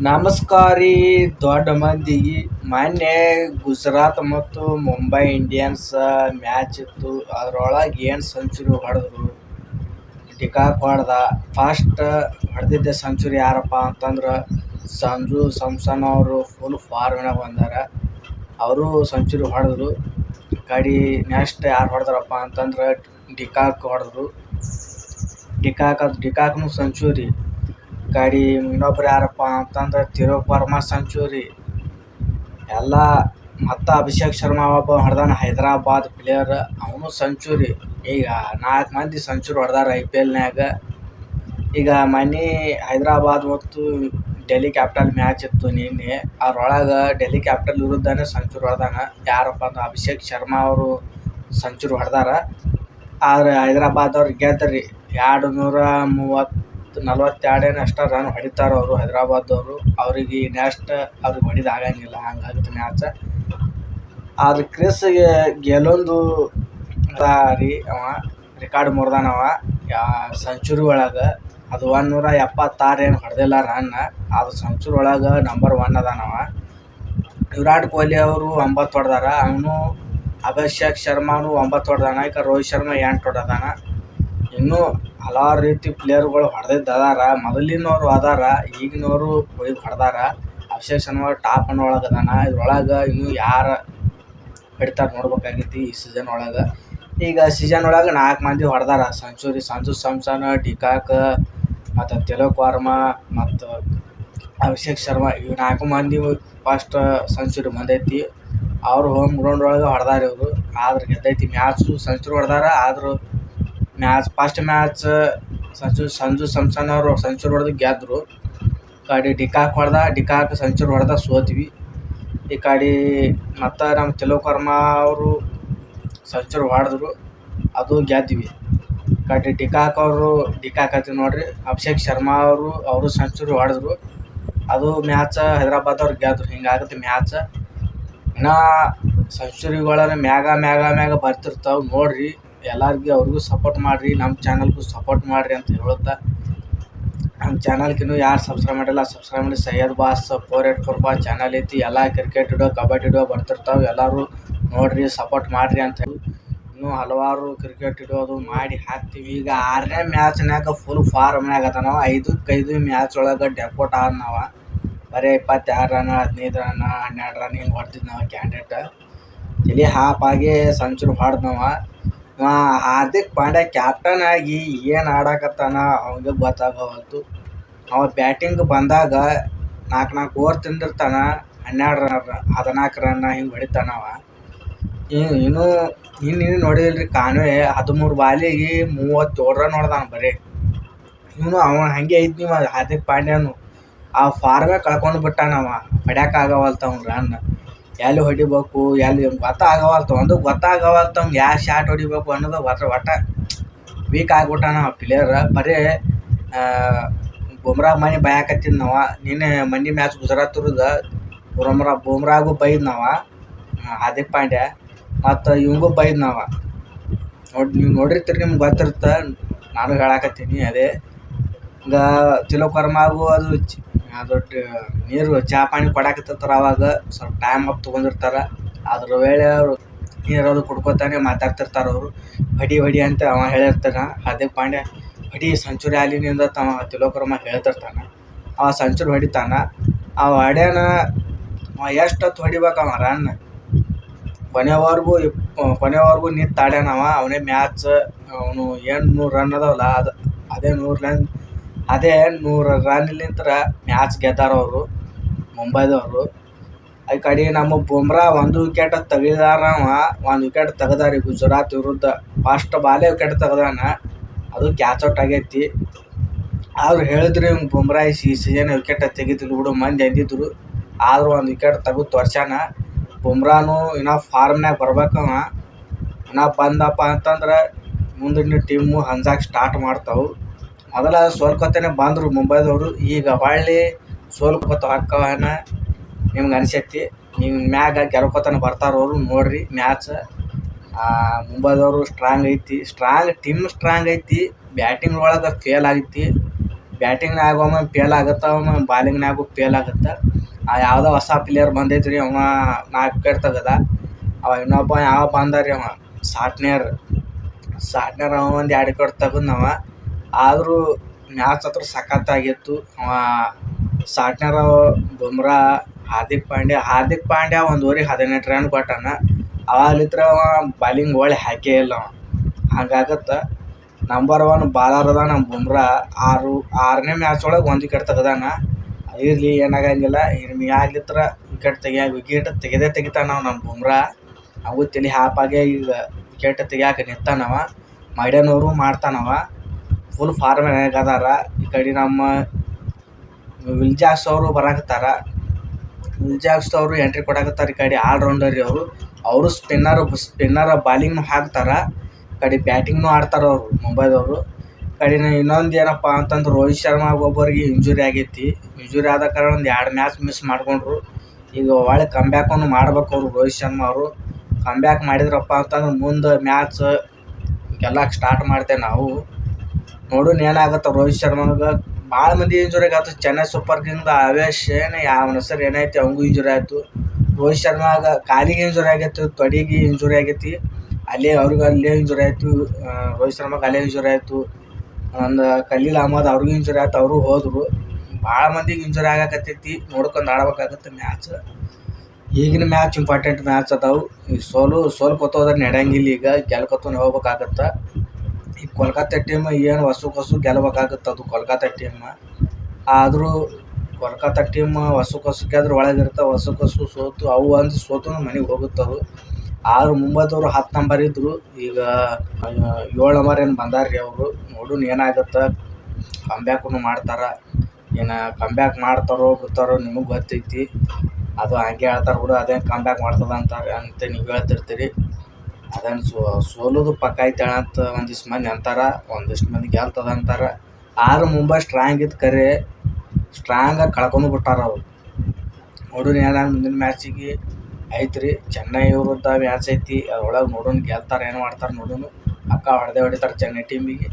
ನಮಸ್ಕಾರಿ ದೊಡ್ಡ ಮಂದಿಗೆ. ಮೊನ್ನೆ ಗುಜರಾತ್ ಮತ್ತು ಮುಂಬೈ ಇಂಡಿಯನ್ಸ್ ಮ್ಯಾಚ್ ಇತ್ತು. ಅದ್ರೊಳಗೆ ಏನು ಸೆಂಚುರಿ ಹೊಡೆದ್ರು. ಡಿಕಾಕ್ ಹೊಡೆದ. ಫಸ್ಟ್ ಹೊಡೆದಿದ್ದ ಸೆಂಚುರಿ ಯಾರಪ್ಪ ಅಂತಂದ್ರೆ ಸಂಜು ಸ್ಯಾಮ್ಸನ್ ಅವರು ಫುಲ್ ಫಾರ್ಮ್ನಾಗ ಬಂದಾರ. ಅವರು ಸೆಂಚುರಿ ಹೊಡೆದ್ರು. ನೆಕ್ಸ್ಟ್ ಯಾರು ಹೊಡೆದ್ರಪ್ಪ ಅಂತಂದ್ರೆ ಡಿಕಾಕ್ ಹೊಡೆದ್ರು. ಡಿಕಾಕ್ನು ಸೆಂಚುರಿ. ಇನ್ನೊಬ್ರು ಯಾರಪ್ಪ ಅಂತಂದ್ರೆ ತಿಲಕ್ ವರ್ಮಾ ಸೆಂಚುರಿ ಎಲ್ಲ. ಮತ್ತು ಅಭಿಷೇಕ್ ಶರ್ಮಾ ಒಬ್ಬ ಹೊಡೆದಾನ, ಹೈದರಾಬಾದ್ ಪ್ಲೇಯರ್, ಅವನು ಸೆಂಚುರಿ. ಈಗ 4 ಮಂದಿ ಸೆಂಚುರಿ ಹೊಡೆದಾರ IPLನ್ಯಾಗ. ಈಗ ಮೊನ್ನೆ ಹೈದರಾಬಾದ್ ಮತ್ತು ಡೆಲ್ಲಿ ಕ್ಯಾಪಿಟಲ್ ಮ್ಯಾಚ್ ಇತ್ತು ನಿನ್ನೆ. ಅದ್ರೊಳಗೆ ಡೆಲ್ಲಿ ಕ್ಯಾಪಿಟಲ್ ವಿರುದ್ಧನೇ ಸೆಂಚುರಿ ಹೊಡೆದಾನ. ಯಾರಪ್ಪ ಅಂದ್ರೆ ಅಭಿಷೇಕ್ ಶರ್ಮಾ ಅವರು ಸೆಂಚುರಿ ಹೊಡೆದಾರ. ಆದರೆ ಹೈದರಾಬಾದ್ ಅವ್ರು ಗೆದ್ರಿ. 242 ಅಷ್ಟ ರನ್ ಹೊಡಿತಾರೆ ಅವರು ಹೈದರಾಬಾದವರು. ಅವ್ರಿಗೆ ನೆಕ್ಸ್ಟ್ ಅವ್ರಿಗೆ ಹೊಡಿದಾಗಂಗಿಲ್ಲ, ಹಂಗಾಗುತ್ತೆ ಮ್ಯಾಚ್. ಆದ್ರೆ ಕ್ರಿಸ್ ಗೆಲ್ಲೊಂದು ರೀ, ಅವ ರೆಕಾರ್ಡ್ ಮುರಿದಾನವ ಸೆಂಚುರಿ ಒಳಗೆ. ಅದು 176 ಏನು ಹೊಡೆದಿಲ್ಲ ರನ್. ಅದು ಸೆಂಚುರಿ ಒಳಗೆ ನಂಬರ್ 1 ಅದಾನವ. ವಿರಾಟ್ ಕೊಹ್ಲಿ ಅವರು 9 ಹೊಡೆದಾರ. ಅವನು ಅಭಿಷೇಕ್ ಶರ್ಮಾನು 9 ಹೊಡೆದಾನ. ಈಗ ರೋಹಿತ್ ಶರ್ಮಾ 8 ಹೊಡೆದಾನ. ಇನ್ನೂ ಹಲವಾರು ರೀತಿ ಪ್ಲೇಯರ್ಗಳು ಹೊಡೆದಿದ್ದಾರ. ಮೊದಲಿನವರು ಅದಾರ, ಈಗಿನವರು ಹೊಡೆದಾರ. ಅಭಿಷೇಕ್ ಶರ್ಮಾ ಟಾಪ್ ಒಳಗೆ ಅದಾನ. ಇದ್ರೊಳಗೆ ಇನ್ನೂ ಯಾರು ಹೊಡಿತಾರೆ ನೋಡ್ಬೇಕಾಗೈತಿ ಈ ಸೀಸನ್ ಒಳಗೆ. ಈಗ ಸೀಸನ್ ಒಳಗೆ 4 ಮಂದಿ ಹೊಡೆದಾರ ಸೆಂಚುರಿ. ಸಂಜು ಸ್ಯಾಮ್ಸನ್, ಡಿಕಾಕ್ ಮತ್ತು ತಿಲಕ್ ವರ್ಮಾ ಮತ್ತು ಅಭಿಷೇಕ್ ಶರ್ಮಾ, ಇವು 4 ಮಂದಿ ಫಸ್ಟ್ ಸೆಂಚುರಿ ಬಂದೈತಿ. ಅವರು ಹೋಮ್ ಗ್ರೌಂಡ್ ಒಳಗೆ ಹೊಡೆದಾರ ಇವರು. ಆದ್ರೆ ಗೆದ್ದೈತಿ ಮ್ಯಾಚು. ಸೆಂಚುರಿ ಹೊಡೆದಾರ. ಆದರೂ ಫಸ್ಟ್ ಮ್ಯಾಚ್ ಸಂಜು ಸ್ಯಾಮ್ಸನ್ ಅವರು ಸೆಂಚುರಿ ಹೊಡೆದು ಗೆದ್ದರು. ಡಿಕಾಕ್ ಸೆಂಚುರಿ ಹೊಡೆದ ಸೋತ್ವಿ. ಮತ್ತು ನಮ್ಮ ತಿಲಕ್ ವರ್ಮಾ ಅವರು ಸೆಂಚುರಿ ಹೊಡೆದ್ರು, ಅದು ಗೆದ್ವಿ. ಡಿಕಾಕ್ ಐತಿ ನೋಡ್ರಿ, ಅಭಿಷೇಕ್ ಶರ್ಮಾ ಅವರು ಸೆಂಚುರಿ ಹೊಡೆದ್ರು, ಅದು ಮ್ಯಾಚ್ ಹೈದರಾಬಾದ್ ಅವ್ರು ಗೆದ್ದರು. ಹಿಂಗಾಗುತ್ತೆ ಮ್ಯಾಚ್. ಇನ್ನೂ ಸೆಂಚುರಿಗಳನ್ನು ಮ್ಯಾಗ ಬರ್ತಿರ್ತಾವೆ ನೋಡ್ರಿ. ಎಲ್ಲರಿಗೂ ಅವ್ರಿಗೂ ಸಪೋರ್ಟ್ ಮಾಡಿರಿ, ನಮ್ಮ ಚಾನಲ್ಗೂ ಸಪೋರ್ಟ್ ಮಾಡಿರಿ ಅಂತ ಹೇಳುತ್ತಾ, ನಮ್ಮ ಚಾನಲ್ಗೆ ಇನ್ನೂ ಯಾರು ಸಬ್ಸ್ಕ್ರೈಬ್ ಮಾಡಿಲ್ಲ ಸಬ್ಸ್ಕ್ರೈಬ್ ಮಾಡಿ. ಸೈಯದ್ ಬಾಸ್ 484 ಚಾನಲ್ ಐತಿ. ಎಲ್ಲ ಕ್ರಿಕೆಟ್ ವಿಡಿಯೋ, ಕಬಡ್ಡಿ ವಿಡಿಯೋ ಬರ್ತಿರ್ತಾವೆ. ಎಲ್ಲರೂ ನೋಡಿರಿ, ಸಪೋರ್ಟ್ ಮಾಡಿರಿ ಅಂತ ಹೇಳಿ ಇನ್ನೂ ಹಲವಾರು ಕ್ರಿಕೆಟ್ ವಿಡಿಯೋ ಅದು ಮಾಡಿ ಹಾಕ್ತೀವಿ. ಈಗ 6ನೇ ಮ್ಯಾಚ್ನಾಗ ಫುಲ್ ಫಾರ್ಮ್ನಾಗ ಅದ. ನಾವು 5 ಮ್ಯಾಚ್ ಒಳಗೆ ಡೆಕೋಟ್ ಆದ. ನಾವು ಬರೀ 22 ರನ್, 15 ರನ್, 12 ರನ್ ಹಿಂಗೆ ಹೊಡ್ತಿದ್ದು ನಾವು. ಕ್ಯಾಂಡಿಡೇಟ್ ತಲೆ ಹಾಪಾಗಿ ಸೆಂಚುರಿ ಹೊಡೆದ್ನವ. ಹಾರ್ದಿಕ್ ಪಾಂಡ್ಯ ಕ್ಯಾಪ್ಟನ್ ಆಗಿ ಏನು ಆಡಕತ್ತಾನ ಅವನಿಗೆ ಗೊತ್ತಾಗವಲ್ತು. ಅವ ಬ್ಯಾಟಿಂಗ್ ಬಂದಾಗ 4 ಓವರ್ ತಿಂದಿರ್ತಾನ, 14 ರನ್ ಹಿಂಗೆ ಹೊಡಿತಾನವ. ಇನ್ನು ನೋಡಿಲ್ರಿ, ಕಾನ್ವೆ 13 ಬಾಲಿಗೆ 37 ರನ್ ಹೊಡೆದಾನ ಬರೀ. ಅವ ಹಂಗೆ ಐತಿ. ನೀವು ಹಾರ್ದಿಕ್ ಪಾಂಡ್ಯನು ಆ ಫಾರ್ಮೇ ಕಳ್ಕೊಂಡು ಬಿಟ್ಟಾನವ. ಹೊಡ್ಯೋಕ್ಕಾಗವಲ್ತು ಅವ್ನು ರನ್. ಎಲ್ಲಿ ಹೊಡಿಬೇಕು, ಎಲ್ಲಿ ಗೊತ್ತಾಗವಲ್ತು. ಅವ್ನು ಯಾವ ಶಾಟ್ ಹೊಡಿಬೇಕು ಅನ್ನೋದು ಒಟ್ಟ ವೀಕ್ ಆಗಿಬಿಟ್ಟಾನ ಪ್ಲೇಯರ್. ಬರೀ ಬುಮ್ರಾ ಮನೆ ಬೈಯಾಕತ್ತಿದ್ನವ. ಮೊನ್ನೆ ಮ್ಯಾಚ್ ಗುಜರಾತ್ ವಿರುದ್ಧ ಬುಮ್ರಾಗೂ ಬೈದ್ನವ ಹಾರ್ದಿಕ್ ಪಾಂಡ್ಯ, ಮತ್ತು ಇವಂಗೂ ಬೈದ್ನವ. ನೀವು ನೋಡಿರ್ತೀರಿ, ನಿಮ್ಗೆ ಗೊತ್ತಿರುತ್ತೆ. ನಾನು ಹೇಳಾಕತ್ತೀನಿ ಅದೇ. ಈಗ ತಿಲಕ್ ವರ್ಮಾಗೂ ಅದು ನೀರು ಚಹಾ ಪಾನಿ ಕೊಡಾಕತ್ತಿರ್ತಾರೆ. ಅವಾಗ ಸ್ವಲ್ಪ ಟೈಮ್ ಅಪ್ ತೊಗೊಂಡಿರ್ತಾರೆ. ಅದ್ರ ವೇಳೆ ಅವರು ನೀರದು ಕುಡ್ಕೊತಾನೆ ಮಾತಾಡ್ತಿರ್ತಾರೆ. ಅವರು ಹೊಡಿ ಅಂತ ಅವ ಹೇಳಿರ್ತಾನೆ ಹಾರ್ದಿಕ್ ಪಾಂಡ್ಯ. ಸೆಂಚುರಿ ಆಲಿನಿಂದ ತಿಲಕ್ ವರ್ಮಾ ಹೇಳ್ತಿರ್ತಾನೆ. ಅವ ಸೆಂಚುರಿ ಹೊಡಿತಾನ. ಅವ ಹೊಡ್ಯಾನ. ಎಷ್ಟೊತ್ತು ಹೊಡಿಬೇಕು ಅವ ರನ್, ಕೊನೆವರೆಗೂ ನಿಂತು ಆಡ್ಯಾನವ. ಅವನೇ ಮ್ಯಾಚ್. ಅವನು ಏನು 100 ರನ್ ಅದಾವಲ್ಲ, ಅದೇ 100 ರನ್ನಿಂತ ಮ್ಯಾಚ್ ಗೆದ್ದಾರ ಅವರು ಮುಂಬೈದವರು. ನಮ್ಮ ಬುಮ್ರಾ 1 ವಿಕೆಟ್ ತೆಗಿದಾರವ. 1 ವಿಕೆಟ್ ತೆಗ್ದಾರಿ ಗುಜರಾತ್ ವಿರುದ್ಧ. ಫಸ್ಟ್ ಬಾಲೇ ವಿಕೆಟ್ ತೆಗ್ದಾನ, ಅದು ಕ್ಯಾಚೌಟ್ ಆಗೈತಿ. ಆದ್ರೂ ಹೇಳಿದ್ರು ಇವ್ನು ಬುಮ್ರಾ ಈ ಸೀಸನ್ ವಿಕೆಟ್ ತೆಗಿತಿಲ್ಲ ಬಿಡು ಮಂದಿ ಅಂದಿದ್ರು. ಆದರೂ 1 ವಿಕೆಟ್ ತೆಗೆದು ತೋರ್ಸ್ಯಾನ. ಬುಮ್ರಾನು ಇನ್ನೂ ಫಾರ್ಮ್ನಾಗ ಬರ್ಬೇಕವ. ಇನ್ನೂ ಬಂದಪ್ಪ ಅಂತಂದ್ರೆ ಮುಂದಿನ ಟೀಮು ಹಂಜಾಕ್ ಸ್ಟಾರ್ಟ್ ಮಾಡ್ತಾವೆ. ಮೊದಲ ಸೋಲ್ಕೊತಾನೆ ಬಂದರು ಮುಂಬೈದವರು. ಈಗ ಹೊಳ್ಳಿ ಸೋಲ್ಕೊತ ಹಾಕವನ ನಿಮ್ಗೆ ಅನಿಸೈತಿ. ನೀವು ಮ್ಯಾಗ ಗೆಲ್ಕೊತಾನೆ ಬರ್ತಾರೆ ಅವರು. ನೋಡಿರಿ ಮ್ಯಾಚ್. ಮುಂಬೈದವರು ಸ್ಟ್ರಾಂಗ್ ಐತಿ. ಟೀಮ್ ಸ್ಟ್ರಾಂಗ್ ಐತಿ. ಬ್ಯಾಟಿಂಗ್ ಒಳಗೆ ಫೇಲ್ ಆಗೈತಿ. ಬ್ಯಾಟಿಂಗ್ನಾಗ ಒಮ್ಮೆ ಫೇಲ್ ಆಗುತ್ತೆ, ಒಮ್ಮೆ ಬಾಲಿಂಗ್ನಾಗೂ ಫೇಲ್ ಆಗುತ್ತೆ. ಯಾವುದೋ ಹೊಸ ಪ್ಲೇಯರ್ ಬಂದೈತ್ರಿ, ಅವ 4 ವಿಕೆಟ್ ತೆಗೆದ. ಅವ ಇನ್ನೊಬ್ಬ ಯಾವ ಬಂದ ರೀ, ಅವ ಸಾಟ್ನೇರ್ ಅವ ಒಂದು 2 ವಿಕೆಟ್ ತೆಗೆದ್ನವ. ಆದರೂ ಮ್ಯಾಚ್ ಹತ್ರ ಸಖತ್ತಾಗಿತ್ತು. ಅವ ಸಾಟ್ನೇರ್, ಬುಮ್ರಾ, ಹಾರ್ದಿಕ್ ಪಾಂಡ್ಯ ಒಂದು ಓವರಿಗೆ 18 ರನ್ ಕೊಟ್ಟಾನ. ಅವಾಗಲಿತ್ರ ಅವ ಬಾಲಿಂಗ್ ಒಳ್ಳೆ ಹಾಕೇ ಇಲ್ಲ. ಅವ ಹಂಗಾಗತ್ತೆ. ನಂಬರ್ 1 ಬಾಲರ್ ಅದ ನಮ್ಮ ಬುಮ್ರಾ. 6ನೇ ಮ್ಯಾಚ್ ಒಳಗೆ 1 ವಿಕೆಟ್ ತೆಗ್ದಾನ. ಇರಲಿ, ಏನಾಗಂಗಿಲ್ಲ. ಇನ್ನು ಆಗ್ಲಿತ್ರ ವಿಕೆಟ್ ತೆಗಿತಾನ ನಮ್ಮ ಬುಮ್ರಾ. ಅವು ತಲೆ ಹಾಪಾಗೆ ಈಗ ವಿಕೆಟ್ ತೆಗಿಯಾಕೆ ನಿಂತಾನವ. ಮೈಡನವರು ಮಾಡ್ತಾನವ. ಫುಲ್ ಫಾರ್ಮ್ಯಾಗ ಅದಾರ. ಈ ಕಡೆ ನಮ್ಮ ವಿಲ್ಜಾಕ್ಸ್ ಅವರು ಬರಾಕತ್ತಾರ. ವಿಲ್ಜಾಕ್ಸ್ ಅವರು ಎಂಟ್ರಿ ಕೊಡಾಕತ್ತಾರ. ಈ ಕಡೆ ಆಲ್ರೌಂಡರ್ ಅವರು ಸ್ಪಿನ್ನರ್ ಬಾಲಿಂಗ್ನು ಹಾಕ್ತಾರೆ. ಈ ಕಡೆ ಬ್ಯಾಟಿಂಗ್ನು ಆಡ್ತಾರೆ ಅವರು ಮುಂಬೈದವರು. ಕಡೆ ಇನ್ನೊಂದು ಏನಪ್ಪ ಅಂತಂದ್ರೆ ರೋಹಿತ್ ಶರ್ಮಾ ಒಬ್ಬರಿಗೆ ಇಂಜುರಿ ಆಗೈತಿ. ಇಂಜುರಿ ಆದ ಕಾರಣ ಒಂದು 2 ಮ್ಯಾಚ್ ಮಿಸ್ ಮಾಡ್ಕೊಂಡ್ರು. ಈಗ ಒಳ್ಳೆ ಕಂಬ್ಯಾಕನ್ನು ಮಾಡ್ಬೇಕು ಅವರು. ರೋಹಿತ್ ಶರ್ಮಾ ಅವರು ಕಂಬ್ಯಾಕ್ ಮಾಡಿದ್ರಪ್ಪ ಅಂತಂದ್ರೆ ಮುಂದೆ ಮ್ಯಾಚ್ ಗೆಲ್ಲಕ್ಕೆ ಸ್ಟಾರ್ಟ್ ಮಾಡ್ತೇವೆ ನಾವು. ನೋಡೋಣ ಏನಾಗುತ್ತೆ. ರೋಹಿತ್ ಶರ್ಮಾಗೆ ಭಾಳ ಮಂದಿ ಇಂಜುರಿ ಆಯ್ತು. ಚೆನ್ನೈ ಸೂಪರ್ ಕಿಂಗ್ದ ಆವೇಶ್ ಅವನ ಹೆಸರು ಏನೈತಿ, ಅವಂಗೂ ಇಂಜುರಿ ಆಯಿತು. ರೋಹಿತ್ ಶರ್ಮಾಗೆ ಕಾಲಿಗೆ ಇಂಜುರಿ ಆಗೈತಿ, ತೊಡೆಗೆ ಇಂಜುರಿ ಆಗೈತಿ. ಅಲ್ಲೇ ಇಂಜುರಿ ಆಯಿತು. ರೋಹಿತ್ ಶರ್ಮಾಗೆ ಅಲ್ಲೇ ಇಂಜುರಿ ಆಯಿತು. ಒಂದು ಖಲೀಲ್ ಅಹ್ಮದ್ ಅವ್ರಿಗೂ ಇಂಜುರಿ ಆಯ್ತು, ಅವರು ಹೋದರು. ಭಾಳ ಮಂದಿಗೆ ಇಂಜುರಿ ಆಗಾಕತ್ತೈತಿ. ನೋಡ್ಕೊಂಡು ಆಡ್ಬೇಕಾಗತ್ತೆ ಮ್ಯಾಚ್. ಈಗಿನ ಮ್ಯಾಚ್ ಇಂಪಾರ್ಟೆಂಟ್ ಮ್ಯಾಚ್ ಅದಾವು. ಈ ಸೋಲು ಕೊತ್ತೋದ್ರೆ ನಡೆಯಂಗಿಲ್ಲ. ಈಗ ಗೆಲ್ಕೊತನೇ ಹೋಗ್ಬೇಕಾಗತ್ತೆ. ಈ ಕೋಲ್ಕತ್ತಾ ಟೀಮ್ ಏನು ಹೊಸು ಗೆಲ್ಬೇಕಾಗತ್ತೆ. ಅದು ಕೋಲ್ಕತ್ತಾ ಟೀಮ್. ಆದರೂ ಕೋಲ್ಕತ್ತಾ ಟೀಮ್ ಹೊಸು ಗೆದ್ರೆ ಒಳಗಿರ್ತಾವೆ. ಹೊಸು ಸೋತು ಮನೆಗೆ ಹೋಗುತ್ತವು. ಆದರೂ ಮುಂಬೈದವರು 10 ನಂಬರ್ ಇದ್ದರು. ಈಗ 7 ನಂಬರ್ ಏನು ಬಂದಾರ್ರಿ ಅವರು. ನೋಡೋಣ ಏನಾಗುತ್ತೆ. ಕಂಬ್ಯಾಕನ್ನು ಮಾಡ್ತಾರೆ. ಏನು ಕಂಬ್ಯಾಕ್ ಮಾಡ್ತಾರೋ ಬಿಡ್ತಾರೋ ನಿಮಗೆ ಗೊತ್ತೈತಿ. ಅದು ಹಂಗೆ ಹೇಳ್ತಾರೆ ಬಿಡು, ಅದೇನು ಕಂಬ್ಯಾಕ್ ಮಾಡ್ತದೆ ಅಂತ ನೀವು ಹೇಳ್ತಿರ್ತೀರಿ. ಅದನ್ನು ಸೋಲೋದು ಪಕ್ಕ ಐತೆ ಅಂತ ಒಂದಿಷ್ಟು ಮಂದಿ ಅಂತಾರೆ, ಒಂದಿಷ್ಟು ಮಂದಿ ಗೆಲ್ತದ ಅಂತಾರೆ. ಆದರೂ ಮುಂಬೈ ಸ್ಟ್ರಾಂಗ್ ಇತ್ತು, ಕರೆ ಸ್ಟ್ರಾಂಗಾಗಿ ಕಳ್ಕೊಂಡು ಬಿಟ್ಟಾರ ಅವರು. ನೋಡೋಣ ಏನಾಗ ಮುಂದಿನ ಮ್ಯಾಚಿಗೆ ಐತ್ರಿ. ಚೆನ್ನೈ ವಿರುದ್ಧ ಮ್ಯಾಚ್ ಐತಿ. ಅದ್ರೊಳಗೆ ನೋಡೋಣ ಗೆಲ್ತಾರೆ ಏನು ಮಾಡ್ತಾರೆ ನೋಡೋಣ. ಪಕ್ಕ ಹೊಡೆದೇ ಹೊಡಿತಾರೆ ಚೆನ್ನೈ ಟೀಮಿಗೆ.